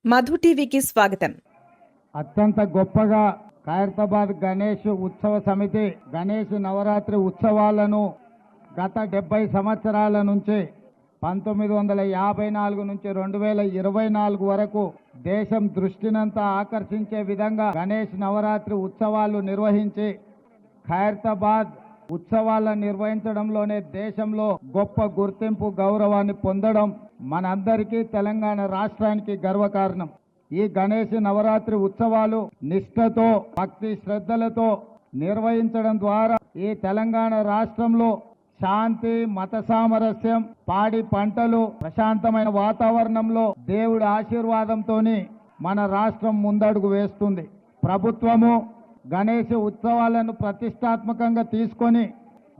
మధు టీవీకి స్వాగతం. అత్యంత గొప్పగా ఖైరతాబాద్ గణేష్ ఉత్సవ సమితి గణేష్ నవరాత్రి ఉత్సవాలను గత 70 సంవత్సరాల నుంచి 1954 నుంచి 2024 వరకు దేశం దృష్టినంతా ఆకర్షించే విధంగా గణేష్ నవరాత్రి ఉత్సవాలు నిర్వహించి ఖైరతాబాద్ ఉత్సవాలను నిర్వహించడంలోనే దేశంలో గొప్ప గుర్తింపు గౌరవాన్ని పొందడం మనందరికీ తెలంగాణ రాష్ట్రానికి గర్వకారణం. ఈ గణేష్ నవరాత్రి ఉత్సవాలు నిష్ఠతో భక్తి శ్రద్ధలతో నిర్వహించడం ద్వారా ఈ తెలంగాణ రాష్ట్రంలో శాంతి మత సామరస్యం పాడి పంటలు ప్రశాంతమైన వాతావరణంలో దేవుడి ఆశీర్వాదంతోని మన రాష్ట్రం ముందడుగు వేస్తుంది. ప్రభుత్వము గణేష్ ఉత్సవాలను ప్రతిష్టాత్మకంగా తీసుకొని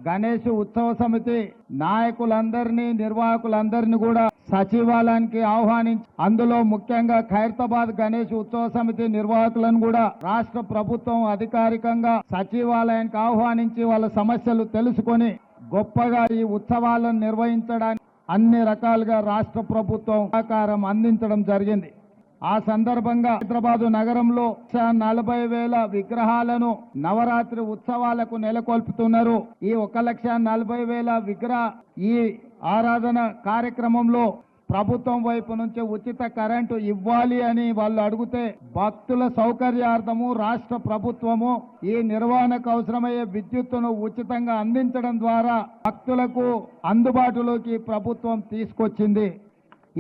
గణేష్ ఉత్సవ సమితి నాయకులందరినీ నిర్వాహకులందరినీ కూడా సచివాలయానికి ఆహ్వానించి అందులో ముఖ్యంగా ఖైరతాబాద్ గణేష్ ఉత్సవ సమితి నిర్వాహకులను కూడా రాష్ట్ర ప్రభుత్వం అధికారికంగా సచివాలయానికి ఆహ్వానించి వాళ్ళ సమస్యలు తెలుసుకొని గొప్పగా ఈ ఉత్సవాలను నిర్వహించడానికి అన్ని రకాలుగా రాష్ట్ర ప్రభుత్వం సహకారం అందించడం జరిగింది. ఆ సందర్భంగా హైదరాబాదు నగరంలో 1,40,000 విగ్రహాలను నవరాత్రి ఉత్సవాలకు నెలకొల్పుతున్నారు. ఈ 1,40,000 విగ్రహ ఈ ఆరాధన కార్యక్రమంలో ప్రభుత్వం వైపు నుంచి ఉచిత కరెంటు ఇవ్వాలి అని వాళ్ళు అడిగితే భక్తుల సౌకర్యార్థము రాష్ట్ర ప్రభుత్వము ఈ నిర్వహణకు అవసరమయ్యే విద్యుత్తును ఉచితంగా అందించడం ద్వారా భక్తులకు అందుబాటులోకి ప్రభుత్వం తీసుకొచ్చింది.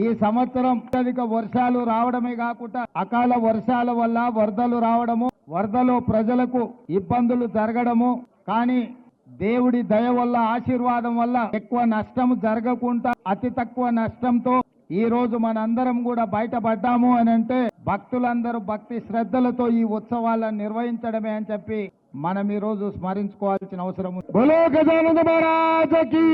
ఈ సంవత్సరం అత్యధిక వర్షాలు రావడమే కాకుండా అకాల వర్షాల వల్ల వరదలు రావడము, వరదలో ప్రజలకు ఇబ్బందులు జరగడము, కానీ దేవుడి దయ వల్ల ఆశీర్వాదం వల్ల ఎక్కువ నష్టం జరగకుండా అతి తక్కువ నష్టంతో ఈ రోజు మనందరం కూడా బయటపడ్డాము అని అంటే భక్తులందరూ భక్తి శ్రద్ధలతో ఈ ఉత్సవాలను నిర్వహించడమే అని చెప్పి మనం ఈ రోజు స్మరించుకోవాల్సిన అవసరం ఉంది. బోలో గజానన మహారాజకి.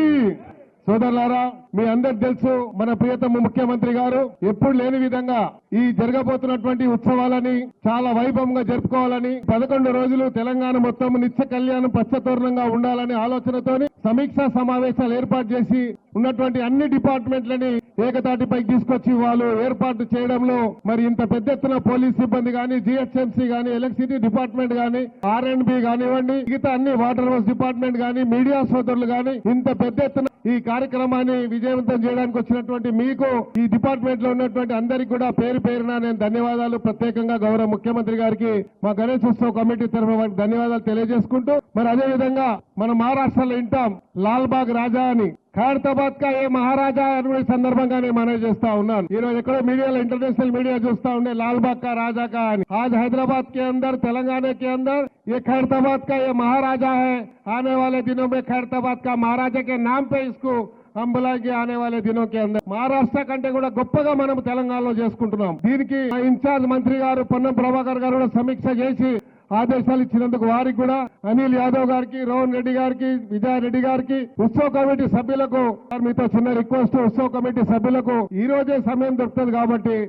సోదరులారా, మీ అందరికి తెలుసు మన ప్రియతమ ముఖ్యమంత్రి గారు ఎప్పుడు లేని విధంగా ఈ జరగబోతున్నటువంటి ఉత్సవాలని చాలా వైభవంగా జరుపుకోవాలని 11 రోజులు తెలంగాణ మొత్తం నిత్య కళ్యాణం పచ్చతోరణంగా ఉండాలనే ఆలోచనతోని సమీక్షా సమావేశాలు ఏర్పాటు చేసి ఉన్నటువంటి అన్ని డిపార్ట్మెంట్లని ఏకతాటిపైకి తీసుకొచ్చి వాళ్ళు ఏర్పాటు చేయడంలో మరి ఇంత పెద్ద ఎత్తున పోలీస్ సిబ్బంది గాని, జిహెచ్ఎంసీ గాని, ఎలక్ట్రిసిటీ డిపార్ట్మెంట్ గాని, R&B కానివ్వండి, మిగతా అన్ని వాటర్ వర్క్స్ డిపార్ట్మెంట్ గాని, మీడియా సోదరులు గాని ఇంత పెద్ద ఎత్తున ఈ కార్యక్రమాన్ని విజయవంతం చేయడానికి వచ్చినటువంటి మీకు ఈ డిపార్ట్మెంట్ లో ఉన్నటువంటి అందరికీ కూడా పేరు పేరున నేను ధన్యవాదాలు ప్రత్యేకంగా గౌరవ ముఖ్యమంత్రి గారికి మా గణేష్ ఉత్సవ కమిటీ తరఫున వారికి ధన్యవాదాలు తెలియజేసుకుంటూ మరి అదే విధంగా మన మహారాష్ట్రలో వింటాం లాల్ బాగ్ రాజా అని. ఖైరతాబాద్ కా ఏ మహారాజా అనే సందర్భంగానే మనవి చేస్తా ఉన్నాను. ఈ రోజు ఎక్కడో మీడియాలో ఇంటర్నేషనల్ మీడియా చూస్తా ఉండే లాల్ బాగ్ కా రాజా కా అని. आज हैदराबाद के अंदर तेलंगाना के अंदर ये खैरताबाद का ये महाराजा है. आने वाले दिनों में खैरताबाद का महाराजा के नाम पे इसको हम बुलाएंगे आने वाले दिनों के अंदर. మహారాష్ట్ర కంటే కూడా గొప్పగా మనం తెలంగాణలో చేసుకుంటున్నాం. దీనికి ఇన్ఛార్జ్ మంత్రి గారు పొన్నం ప్రభాకర్ గారు కూడా సమీక్ష చేసి ఆదేశాలు ఇచ్చినందుకు వారికి కూడా అనిల్ యాదవ్ గారికి, రోహన్ రెడ్డి గారికి, విజయారెడ్డి గారికి, ఉత్సవ కమిటీ సభ్యులకు మీతో చిన్న రిక్వెస్ట్, ఉత్సవ కమిటీ సభ్యులకు ఈ రోజే సమయం దొరుకుతుంది కాబట్టి